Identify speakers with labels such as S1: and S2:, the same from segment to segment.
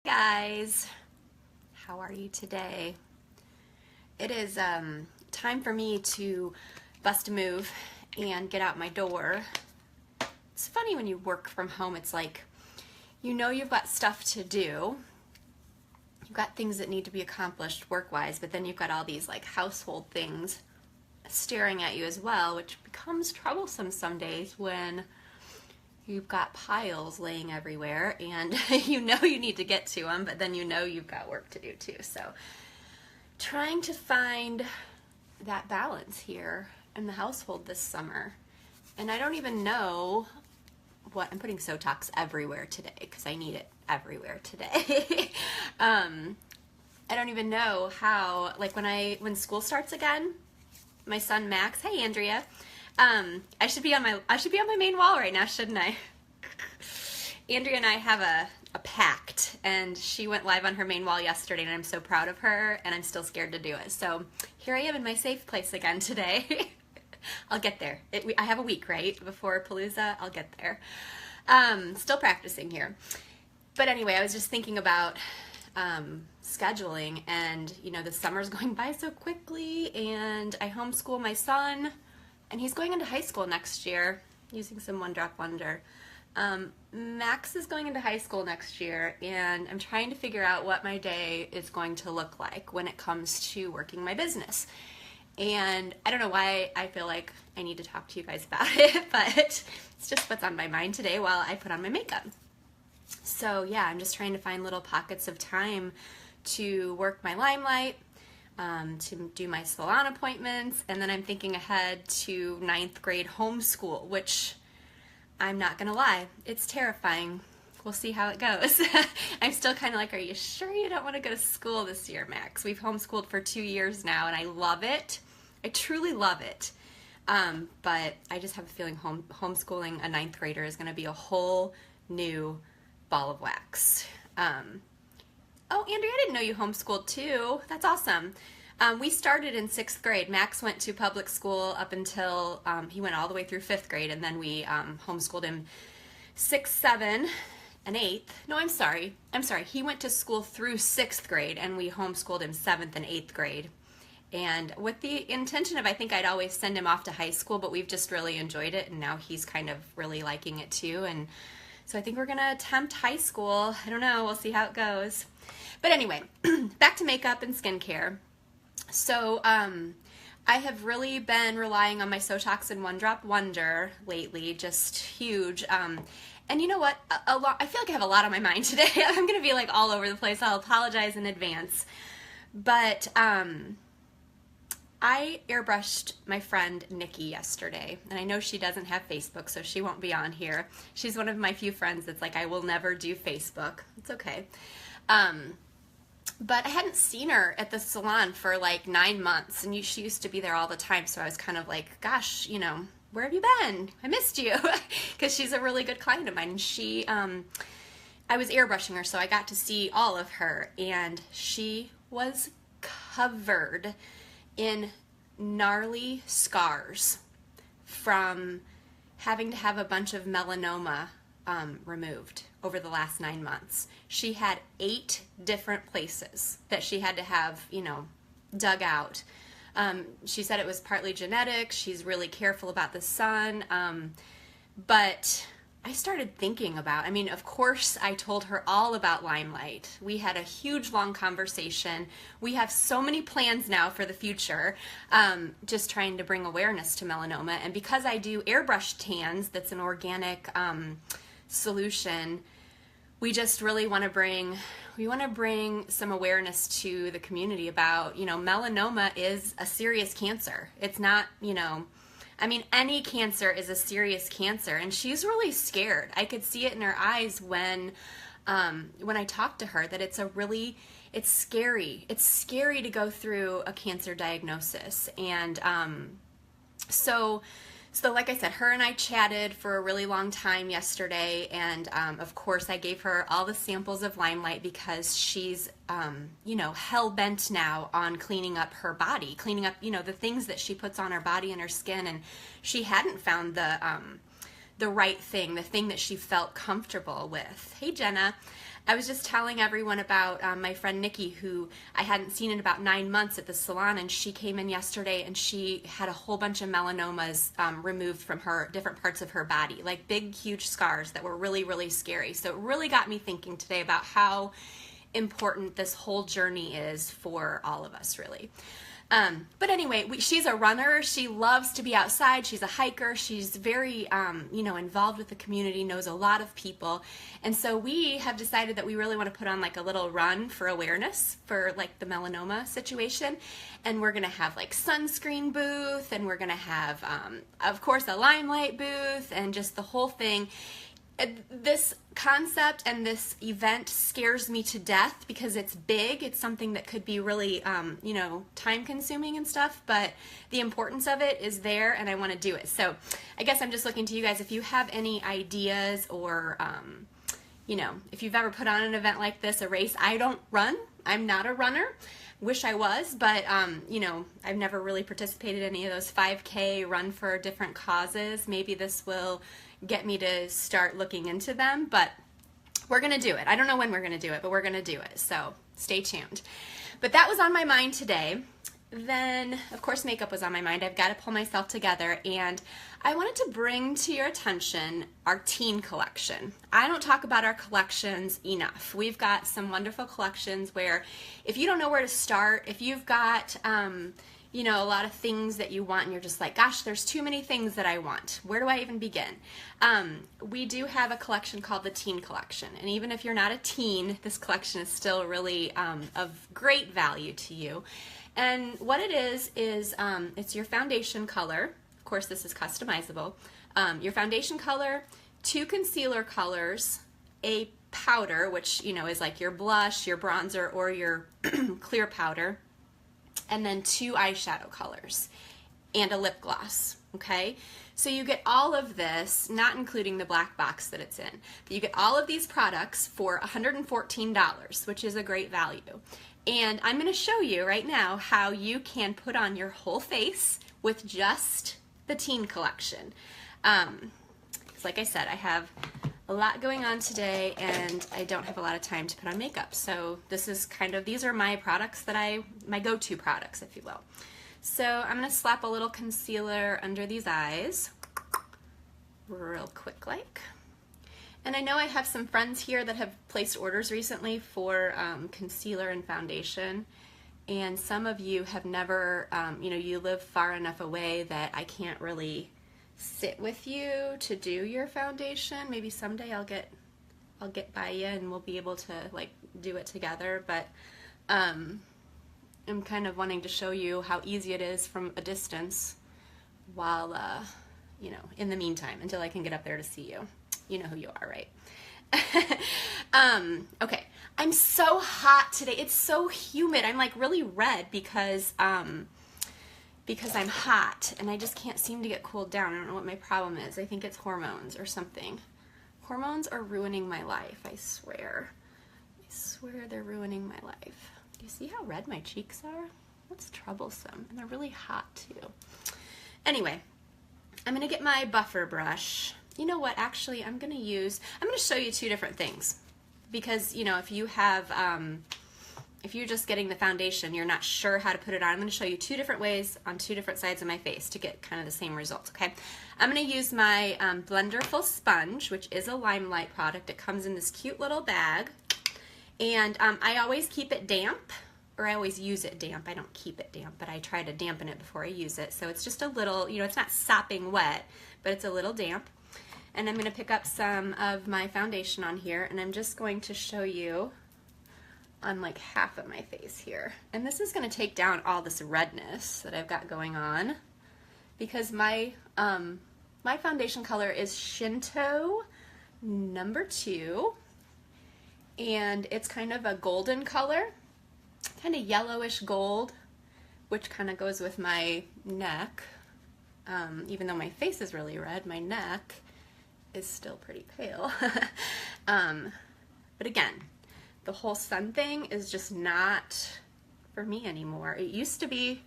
S1: Guys, how are you today? It is time for me to bust a move and get out my door. It's funny when you work from home, it's like you know you've got stuff to do. You've got things that need to be accomplished work-wise, but then you've got all these like household things staring at you as well, which becomes troublesome some days when you've got piles laying everywhere and you know you need to get to them, but then you know you've got work to do too. So trying to find that balance here in the household this summer. And I don't even know what, I'm putting Sotox everywhere today because I need it everywhere today. I don't even know how, like when school starts again, my son Max, hey Andrea, I should be on my main wall right now, shouldn't I? Andrea and I have a pact, and she went live on her main wall yesterday, and I'm so proud of her, and I'm still scared to do it. So here I am in my safe place again today. I'll get there. I have a week, right, before Palooza. I'll get there. Still practicing here. But anyway, I was just thinking about scheduling, and you know, the summer's going by so quickly, and I homeschool my son, and he's going into high school next year, using some One Drop Wonder. Max is going into high school next year, and I'm trying to figure out what my day is going to look like when it comes to working my business. And I don't know why I feel like I need to talk to you guys about it, but it's just what's on my mind today while I put on my makeup. So yeah, I'm just trying to find little pockets of time to work my LimeLight, to do my salon appointments, and then I'm thinking ahead to 9th grade homeschool, which I'm not gonna lie, it's terrifying. We'll see how it goes. I'm still kind of like, are you sure you don't want to go to school this year, Max? We've homeschooled for 2 years now, and I love it. I truly love it. But I just have a feeling homeschooling a 9th grader is going to be a whole new ball of wax. Oh, Andrea, I didn't know you homeschooled too. That's awesome. We started in 6th grade. Max went to public school up until he went all the way through 5th grade, and then we homeschooled him 6th, 7th, and 8th. No, I'm sorry. He went to school through 6th grade, and we homeschooled him 7th and 8th grade. And with the intention of, I think I'd always send him off to high school, but we've just really enjoyed it, and now he's kind of really liking it too. And so I think we're going to attempt high school. I don't know. We'll see how it goes. But anyway, back to makeup and skincare. So I have really been relying on my Sotox and One Drop Wonder lately, just huge. And you know what? I feel like I have a lot on my mind today. I'm going to be like all over the place. I'll apologize in advance. But I airbrushed my friend Nikki yesterday, and I know she doesn't have Facebook, so she won't be on here. She's one of my few friends that's like, I will never do Facebook. It's okay. But I hadn't seen her at the salon for like 9 months, and she used to be there all the time, so I was kind of like, gosh, you know, where have you been? I missed you, because she's a really good client of mine. And she, I was airbrushing her, so I got to see all of her, and she was covered in gnarly scars from having to have a bunch of melanoma removed over the last 9 months. She had 8 different places that she had to have, you know, dug out. She said it was partly genetic. She's really careful about the sun. But I started thinking about, I mean, of course, I told her all about LimeLight. We had a huge, long conversation. We have so many plans now for the future, just trying to bring awareness to melanoma. And because I do airbrush tans, that's an organic solution, we just really want to bring some awareness to the community about, you know, melanoma is a serious cancer. It's not, you know, I mean, any cancer is a serious cancer, and she's really scared. I could see it in her eyes when I talked to her, that it's scary. It's scary to go through a cancer diagnosis. And so like I said, her and I chatted for a really long time yesterday, and of course I gave her all the samples of LimeLight because she's, you know, hell-bent now on cleaning up her body, cleaning up, you know, the things that she puts on her body and her skin, and she hadn't found the right thing, the thing that she felt comfortable with. Hey, Jenna. I was just telling everyone about my friend Nikki, who I hadn't seen in about 9 months at the salon, and she came in yesterday and she had a whole bunch of melanomas removed from her different parts of her body, like big, huge scars that were really, really scary. So it really got me thinking today about how important this whole journey is for all of us, really. But anyway, she's a runner. She loves to be outside. She's a hiker. She's very, involved with the community, knows a lot of people. And so we have decided that we really want to put on like a little run for awareness for like the melanoma situation. And we're going to have like sunscreen booth, and we're going to have, of course, a LimeLight booth, and just the whole thing. This concept and this event scares me to death because it's big. It's something that could be really, time consuming and stuff, but the importance of it is there, and I want to do it. So I guess I'm just looking to you guys if you have any ideas, or, if you've ever put on an event like this, a race. I don't run. I'm not a runner. Wish I was, but, I've never really participated in any of those 5K run for different causes. Maybe this will get me to start looking into them, but we're going to do it. I don't know when we're going to do it, but we're going to do it. So stay tuned. But that was on my mind today. Then, of course, makeup was on my mind. I've got to pull myself together, and I wanted to bring to your attention our teen collection. I don't talk about our collections enough. We've got some wonderful collections where if you don't know where to start, if you've got, a lot of things that you want and you're just like, gosh, there's too many things that I want. Where do I even begin? We do have a collection called the Teen Collection. And even if you're not a teen, this collection is still really of great value to you. And what it is it's your foundation color. Of course, this is customizable. Your foundation color, 2 concealer colors, a powder, which, is like your blush, your bronzer, or your clear powder, and then 2 eyeshadow colors and a lip gloss, okay? So you get all of this, not including the black box that it's in, but you get all of these products for $114, which is a great value. And I'm going to show you right now how you can put on your whole face with just the Teen Collection. 'Cause like I said, I have a lot going on today, and I don't have a lot of time to put on makeup. So this is these are my products my go-to products, if you will. So I'm going to slap a little concealer under these eyes, real quick like. And I know I have some friends here that have placed orders recently for concealer and foundation. And some of you have never, you live far enough away that I can't really sit with you to do your foundation. Maybe someday I'll get by you and we'll be able to like do it together, but I'm kind of wanting to show you how easy it is from a distance while in the meantime, until I can get up there to see you. You know who you are, right? Okay, I'm so hot today. It's so humid. I'm like really red because I'm hot and I just can't seem to get cooled down. I don't know what my problem is. I think it's hormones or something. Hormones are ruining my life, I swear. I swear they're ruining my life. Do you see how red my cheeks are? That's troublesome. And they're really hot too. Anyway, I'm going to get my buffer brush. You know what, actually, I'm going to show you 2 different things. Because, if you have, if you're just getting the foundation, you're not sure how to put it on, I'm going to show you 2 different ways on 2 different sides of my face to get kind of the same results, okay? I'm going to use my Blenderful Sponge, which is a LimeLight product. It comes in this cute little bag. And I always keep it damp, or I always use it damp. I don't keep it damp, but I try to dampen it before I use it. So it's just a little, it's not sopping wet, but it's a little damp. And I'm going to pick up some of my foundation on here, and I'm just going to show you on like half of my face here. And this is going to take down all this redness that I've got going on, because my foundation color is Shinto number 2, and it's kind of a golden color, kind of yellowish gold, which kind of goes with my neck. Even though my face is really red, my neck is still pretty pale. But again, the whole sun thing is just not for me anymore. It used to be.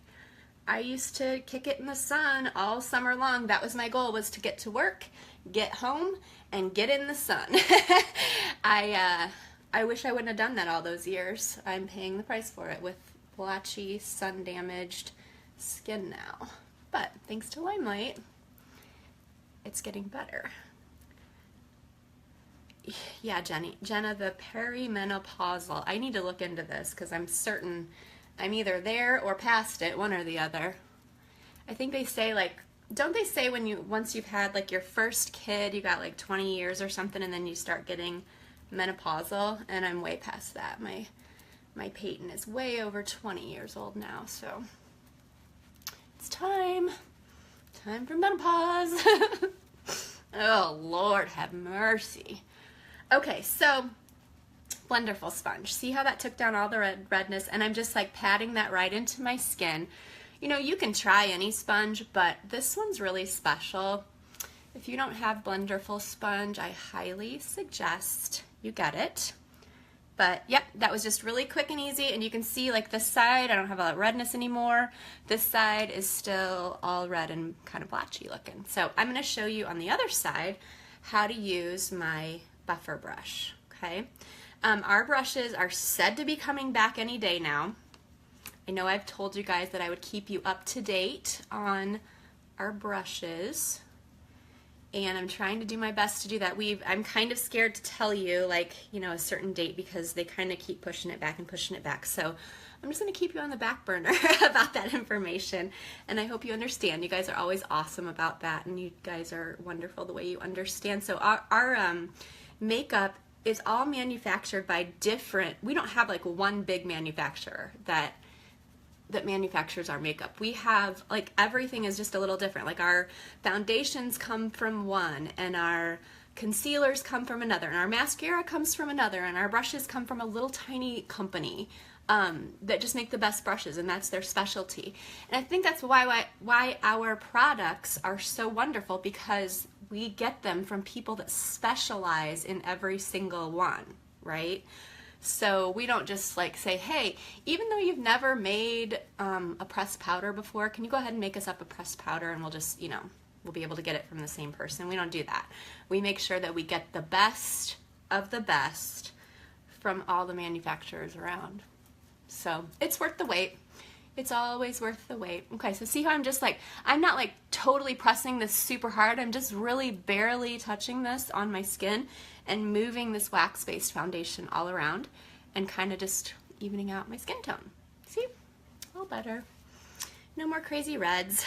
S1: I used to kick it in the sun all summer long. That was my goal, was to get to work, get home, and get in the sun. I wish I wouldn't have done that all those years. I'm paying the price for it with blotchy, sun-damaged skin now. But thanks to LimeLight, it's getting better. Yeah, Jenna, the perimenopausal. I need to look into this because I'm certain I'm either there or past it, one or the other. I think they say, like, don't they say once you've had like your first kid, you got like 20 years or something, and then you start getting menopausal? And I'm way past that. My Peyton is way over 20 years old now, so it's time for menopause. Oh, Lord have mercy. Okay, so Blunderful sponge. See how that took down all the redness, and I'm just like patting that right into my skin. You know, you can try any sponge, but this one's really special. If you don't have Blunderful sponge, I highly suggest you get it. But yep, that was just really quick and easy, and you can see like this side, I don't have a redness anymore. This side is still all red and kind of blotchy looking. So I'm gonna show you on the other side how to use my buffer brush, okay? Our brushes are said to be coming back any day now. I know I've told you guys that I would keep you up to date on our brushes, and I'm trying to do my best to do that. I'm kind of scared to tell you, like, you know, a certain date because they kind of keep pushing it back and pushing it back. So I'm just going to keep you on the back burner about that information, and I hope you understand. You guys are always awesome about that, and you guys are wonderful the way you understand. So our makeup is all manufactured by different, we don't have like one big manufacturer that manufactures our makeup. We have, like, everything is just a little different. Like, our foundations come from one, and our concealers come from another, and our mascara comes from another, and our brushes come from a little tiny company that just make the best brushes, and that's their specialty. And I think that's why our products are so wonderful, because we get them from people that specialize in every single one, right? So we don't just like say, hey, even though you've never made a pressed powder before, can you go ahead and make us up a pressed powder, and we'll just, you know, we'll be able to get it from the same person. We don't do that. We make sure that we get the best of the best from all the manufacturers around. So it's worth the wait. It's always worth the wait. Okay, so see how I'm just like, I'm not like totally pressing this super hard. I'm just really barely touching this on my skin and moving this wax-based foundation all around and kind of just evening out my skin tone. See? All better. No more crazy reds.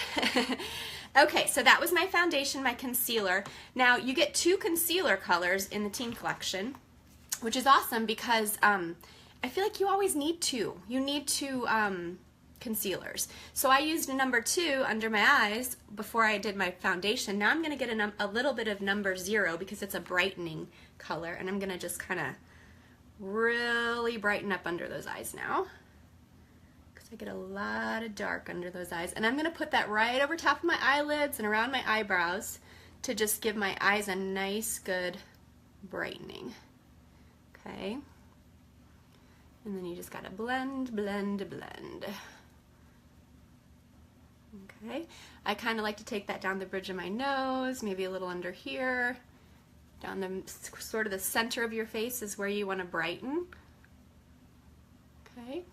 S1: Okay, so that was my foundation, my concealer. Now, you get 2 concealer colors in the teen collection, which is awesome because I feel like you always need 2. You need 2 concealers. So I used a number 2 under my eyes before I did my foundation. Now I'm going to get a little bit of number 0 because it's a brightening color, and I'm going to just kind of really brighten up under those eyes now because I get a lot of dark under those eyes. And I'm going to put that right over top of my eyelids and around my eyebrows to just give my eyes a nice, good brightening. Okay? And then you just got to blend, blend, blend. Okay, I kind of like to take that down the bridge of my nose, maybe a little under here, down the sort of the center of your face is where you want to brighten. Okay,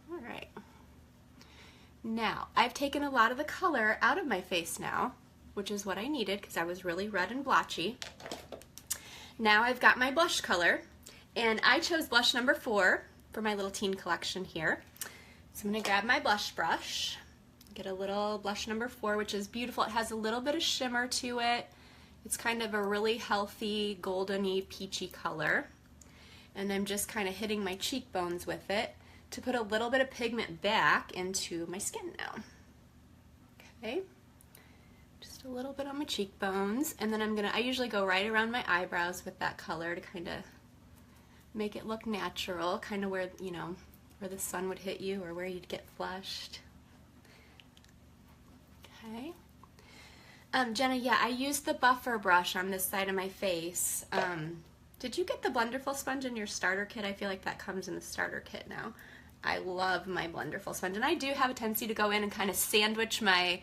S1: all right. Now, I've taken a lot of the color out of my face now, which is what I needed because I was really red and blotchy. Now I've got my blush color, and I chose blush number 4 for my little teen collection here. So I'm going to grab my blush brush, get a little blush number 4, which is beautiful. It has a little bit of shimmer to it. It's kind of a really healthy, goldeny, peachy color. And I'm just kind of hitting my cheekbones with it to put a little bit of pigment back into my skin now. Okay, just a little bit on my cheekbones. And then I usually go right around my eyebrows with that color to kind of make it look natural, kind of where, you know, where the sun would hit you or where you'd get flushed. Okay. Jenna, yeah, I used the buffer brush on this side of my face. Did you get the Blunderful sponge in your starter kit? I feel like that comes in the starter kit now. I love my Blunderful sponge, and I do have a tendency to go in and kind of sandwich my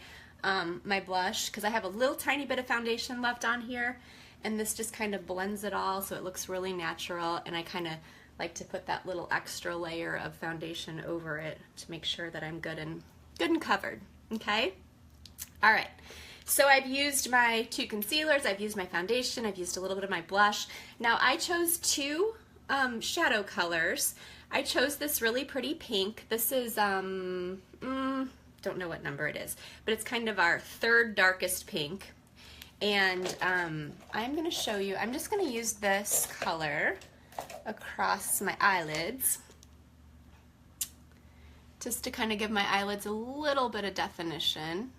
S1: my blush because I have a little tiny bit of foundation left on here, and this just kind of blends it all so it looks really natural, and I kind of like to put that little extra layer of foundation over it to make sure that I'm good and covered, okay? All right, so I've used my 2 concealers, I've used my foundation, I've used a little bit of my blush. Now I chose 2 shadow colors. I chose this really pretty pink. This is, don't know what number it is, but it's kind of our 3rd darkest pink. And I'm going to show you, I'm just going to use this color across my eyelids just to kind of give my eyelids a little bit of definition.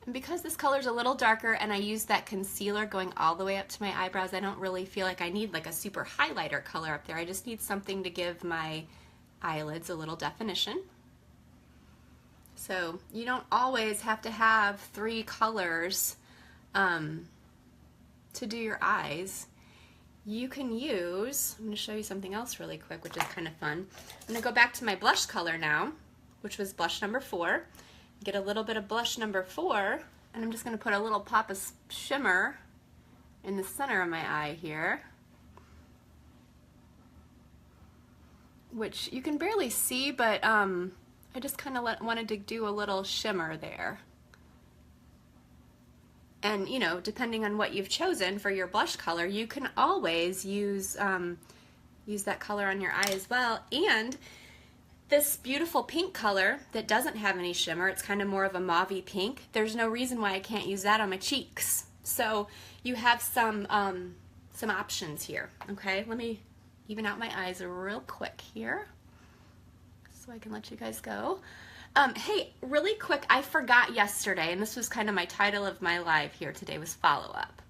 S1: And because this color is a little darker and I use that concealer going all the way up to my eyebrows, I don't really feel like I need like a super highlighter color up there. I just need something to give my eyelids a little definition. So you don't always have to have 3 colors to do your eyes. You can use, I'm going to show you something else really quick, which is kind of fun. I'm going to go back to my blush color now, which was blush number 4. Get a little bit of blush number 4, and I'm just going to put a little pop of shimmer in the center of my eye here, which you can barely see, but I just kind of wanted to do a little shimmer there. And you know, depending on what you've chosen for your blush color, you can always use that color on your eye as well. And this beautiful pink color that doesn't have any shimmer, it's kind of more of a mauve-y pink, there's no reason why I can't use that on my cheeks. So you have some options here, okay? Let me even out my eyes real quick here so I can let you guys go. Hey, really quick, I forgot yesterday, and this was kind of my title of my live here today was follow-up.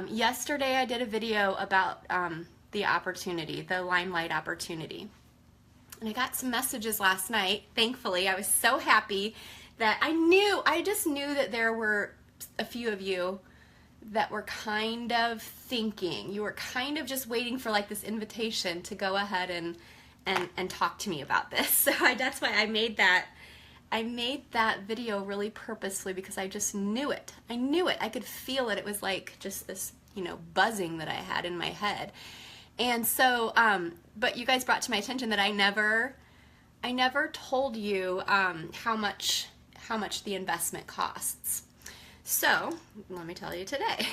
S1: Yesterday I did a video about the opportunity, the LimeLight opportunity. And I got some messages last night, thankfully. I was so happy that I just knew that there were a few of you that were kind of thinking, you were kind of just waiting for like this invitation to go ahead and talk to me about this. So that's why I made that video really purposely, because I just knew it. I knew it. I could feel it. It was like just this, you know, buzzing that I had in my head. And so, but you guys brought to my attention that I never told you how much the investment costs. So let me tell you today,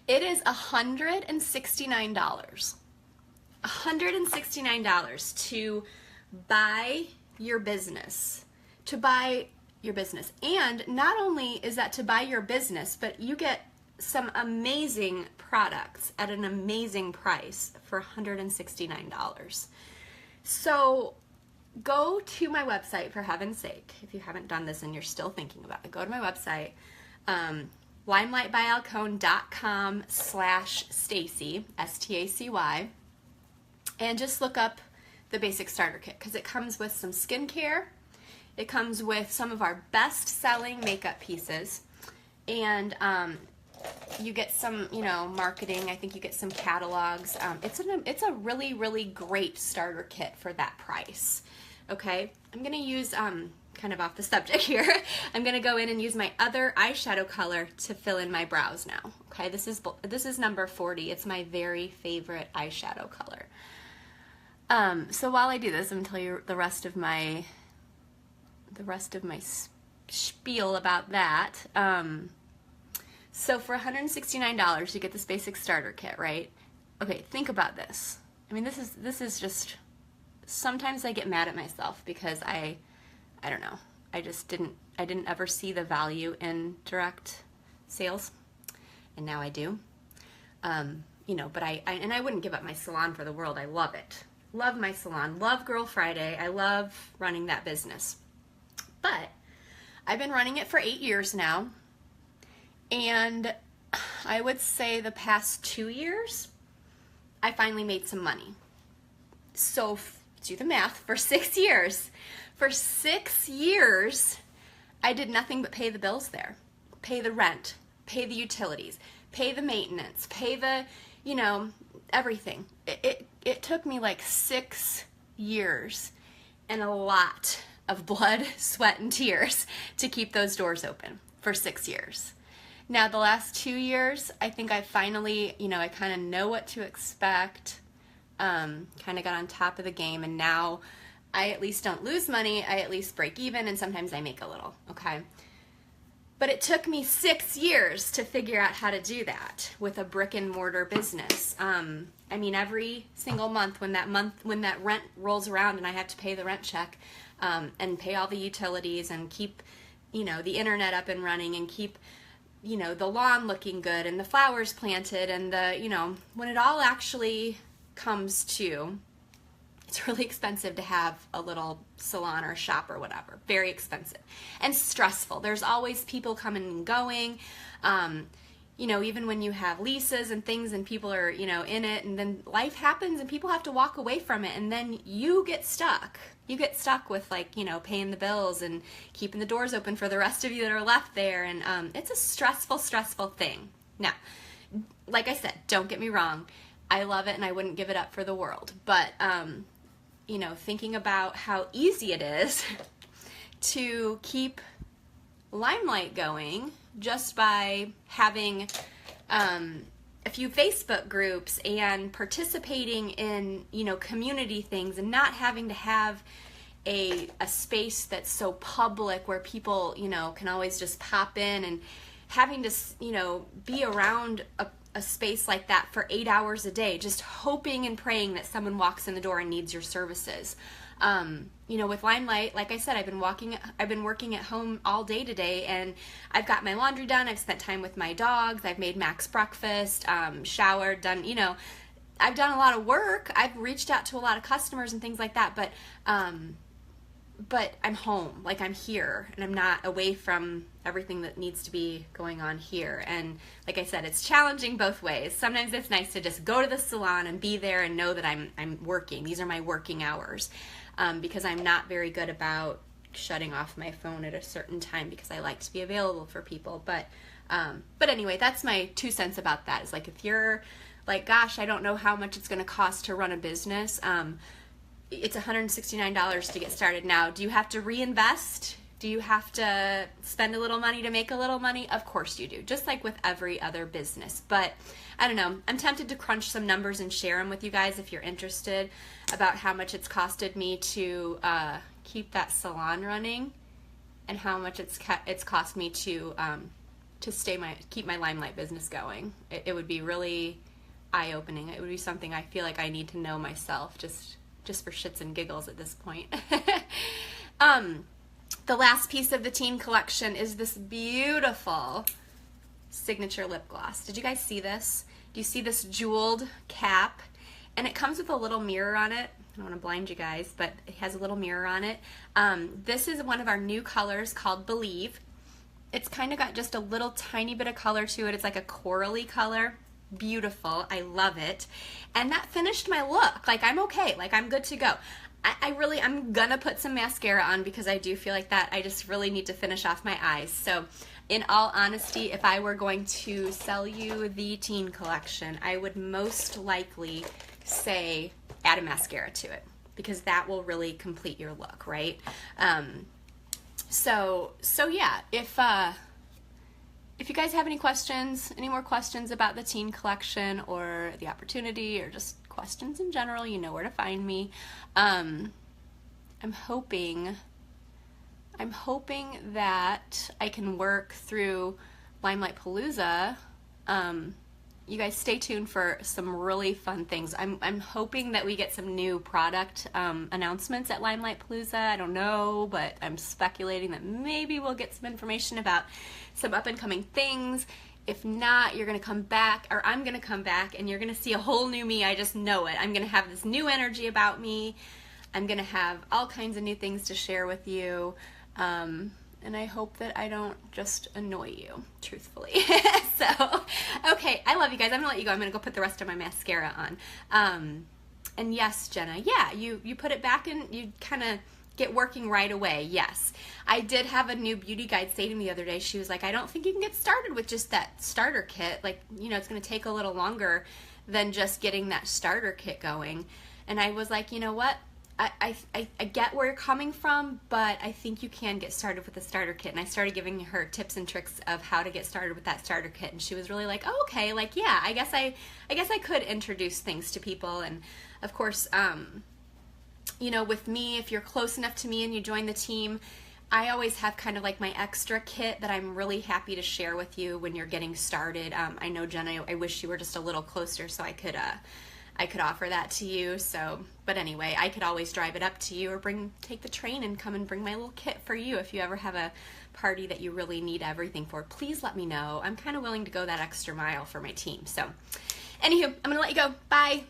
S1: it is $169. $169 to buy your business. And not only is that to buy your business, but you get some amazing products at an amazing price for $169. So go to my website, for heaven's sake, if you haven't done this and you're still thinking about it, go to my website, limelightbyalcone.com/Stacy, S-T-A-C-Y, and just look up the basic starter kit, because it comes with some skincare, it comes with some of our best-selling makeup pieces, and you get some, you know, marketing. I think you get some catalogs. It's a really, really great starter kit for that price. Okay, I'm gonna use kind of off the subject here. I'm gonna go in and use my other eyeshadow color to fill in my brows now. Okay, this is number 40. It's my very favorite eyeshadow color. So while I do this, I'm gonna tell you the rest of my spiel about that. So for $169, you get this basic starter kit, right? Okay, think about this. I mean, this is just, sometimes I get mad at myself because I don't know. I didn't ever see the value in direct sales, and now I do. You know, but I wouldn't give up my salon for the world. I love it. Love my salon. Love Girl Friday. I love running that business. But I've been running it for 8 years now. And I would say the past 2 years, I finally made some money. So do the math, for 6 years. For 6 years, I did nothing but pay the bills there. Pay the rent, pay the utilities, pay the maintenance, pay the, you know, everything. It took me like 6 years and a lot of blood, sweat, and tears to keep those doors open for 6 years. Now, the last 2 years, I think I finally, I kind of know what to expect, kind of got on top of the game, and now I at least don't lose money, I at least break even, and sometimes I make a little, okay? But it took me 6 years to figure out how to do that with a brick and mortar business. I mean, every single month when that rent rolls around and I have to pay the rent check, and pay all the utilities and keep, the internet up and running and keep, the lawn looking good and the flowers planted and when it all actually comes to, it's really expensive to have a little salon or a shop or whatever. Very expensive and stressful. There's always people coming and going. Even when you have leases and things and people are, in it, and then life happens and people have to walk away from it, and then you get stuck. You get stuck with paying the bills and keeping the doors open for the rest of you that are left there, and it's a stressful thing. Now, like I said, don't get me wrong. I love it and I wouldn't give it up for the world, but thinking about how easy it is to keep LimeLight going just by having a few Facebook groups and participating in community things and not having to have a space that's so public where people can always just pop in, and having to be around a space like that for 8 hours a day, just hoping and praying that someone walks in the door and needs your services. With LimeLight, like I said, I've been working at home all day today, and I've got my laundry done, I've spent time with my dogs, I've made Max breakfast, showered, done, I've done a lot of work, I've reached out to a lot of customers and things like that, but I'm home, like I'm here, and I'm not away from everything that needs to be going on here. And like I said, it's challenging both ways. Sometimes it's nice to just go to the salon and be there and know that I'm working. These are my working hours, because I'm not very good about shutting off my phone at a certain time because I like to be available for people. But anyway, that's my 2 cents about that. Is like, if you're like, gosh, I don't know how much it's going to cost to run a business. It's $169 to get started now. Do you have to reinvest? Do you have to spend a little money to make a little money? Of course you do, just like with every other business. But I don't know, I'm tempted to crunch some numbers and share them with you guys if you're interested, about how much it's costed me to keep that salon running, and how much it's cost me to keep my LimeLight business going. It would be really eye-opening. It would be something I feel like I need to know myself, just for shits and giggles at this point. The last piece of the teen collection is this beautiful signature lip gloss. Did you guys see this? Do you see this jeweled cap? And it comes with a little mirror on it. I don't want to blind you guys, but it has a little mirror on it. This is one of our new colors called Believe. It's kind of got just a little tiny bit of color to it. It's like a corally color. Beautiful. I love it. And that finished my look. Like, I'm okay. Like, I'm good to go. I'm gonna put some mascara on because I do feel like that I just really need to finish off my eyes. So in all honesty, if I were going to sell you the teen collection, I would most likely say add a mascara to it, because that will really complete your look, right? So yeah, if you guys have any more questions about the teen collection or the opportunity, or just questions in general, you know where to find me. I'm hoping that I can work through LimeLight Palooza. You guys stay tuned for some really fun things. I'm hoping that we get some new product announcements at LimeLight Palooza. I don't know, but I'm speculating that maybe we'll get some information about some up-and-coming things. If not, you're going to come back, or I'm going to come back, and you're going to see a whole new me. I just know it. I'm going to have this new energy about me. I'm going to have all kinds of new things to share with you. And I hope that I don't just annoy you, truthfully. So, okay, I love you guys. I'm going to let you go. I'm going to go put the rest of my mascara on. And yes, Jenna, yeah, you put it back and you kind of get working right away. Yes. I did have a new beauty guide say to me the other day, she was like, I don't think you can get started with just that starter kit. Like, it's going to take a little longer than just getting that starter kit going. And I was like, you know what? I get where you're coming from, but I think you can get started with the starter kit. And I started giving her tips and tricks of how to get started with that starter kit, and she was really like, oh, okay, like, yeah, I guess I could introduce things to people. And of course, you know, with me, if you're close enough to me and you join the team, I always have kind of like my extra kit that I'm really happy to share with you when you're getting started. I know, Jen, I wish you were just a little closer so I could offer that to you. So, but anyway, I could always drive it up to you or take the train and come and bring my little kit for you if you ever have a party that you really need everything for. Please let me know. I'm kind of willing to go that extra mile for my team. So, anywho, I'm gonna let you go. Bye.